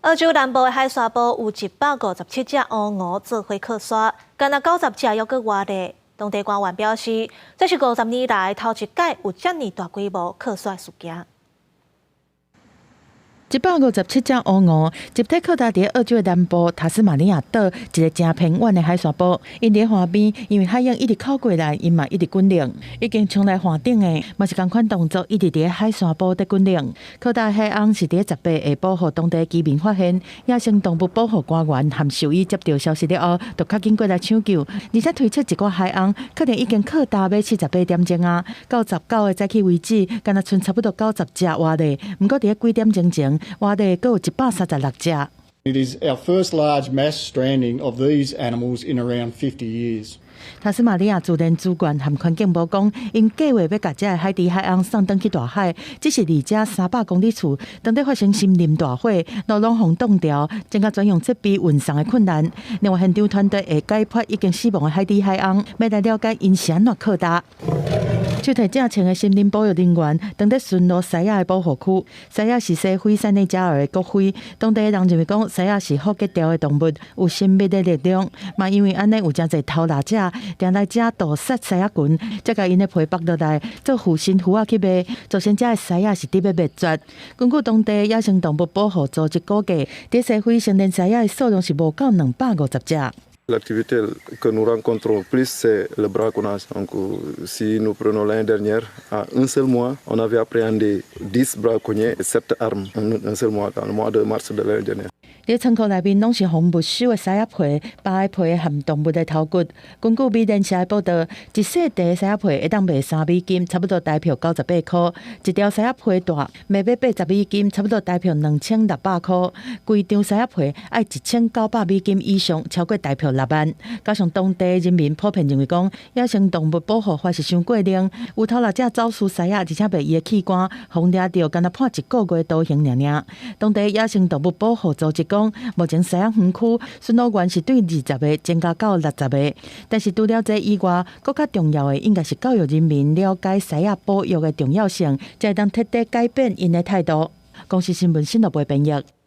澳洲南部的海沙堡有157只乌鹅做伙客刷，敢若90只还阁活咧。当地官员表示，这是50年来头一届有遮尔大规模客刷事件。157只乌鹅集体靠搭伫澳洲的南部塔斯马尼亚岛一个真偏远的海沙堡，因伫岸边，因为海涌一直靠过来，因嘛一直滚冷，已经冲来岸顶的，嘛是同款动作，一直伫海沙堡在滚冷。靠搭海翁是伫18下晡，互当地居民发现，野生动物保护官员和兽医接到消息了后，就较紧过来抢救，而且推测一寡海翁可能已经靠搭要78点钟啊，到19个早起为止，敢若剩差不多90只活咧，不过伫几点钟前。活的阁有136只。It is our first large mass stranding of these animals in around 50 years. 塔斯马尼亚自然资源和环境部讲，因计划要把这海底海翁送转去大海，只是离这300公里处，当地发生森林大火，路拢封冻掉，增加专用设备运送的困难。另外，现场团队会解剖已经死亡的海底海翁，要来了解因是安怎靠搭。手提正穿的森林保育人员当在巡逻西亚的保护区。西亚是西非塞内加尔的国徽，当地人认为讲西亚是福吉条的动物，有神秘的力量。嘛，因为安尼有真侪偷拿者，定来遮盗杀西亚群，再甲因的皮剥落来做护身符去卖，造成遮的西亚是伫要灭绝。根据当地野生动物保護組織估計，在西非成年西亞的數量是無到250隻。L'activité que nous rencontrons plus, c'est le braconnage. Donc, si nous prenons l'année dernière, à un seul mois, on avait appréhendé 10 braconniers et 7 armes. Un seul mois, dans le mois de mars de l'année dernière. 伫仓库内面拢是红木收的西亚皮、白皮含动物的头骨。根据美联社的报道，一细地西亚皮会当卖$3，差不多台票98块；一条西亚皮大卖要$80，差不多台票2600块。规张西亚皮爱$1900以上，超过台票6万。加上当地人民普遍认为讲，野生动物保护法是伤过冷，有偷拿者走私西亚，而且被伊的器官封掠到，敢若判1个月徒刑尔。当地野生动物保护组织讲，目前西亚园区巡逻员是对20个增加到60个，但是除了这以外，更较重要的应该是教育人民了解西亚保育的重要性，才会当彻底改变因的态度。公视新闻新闻部编译。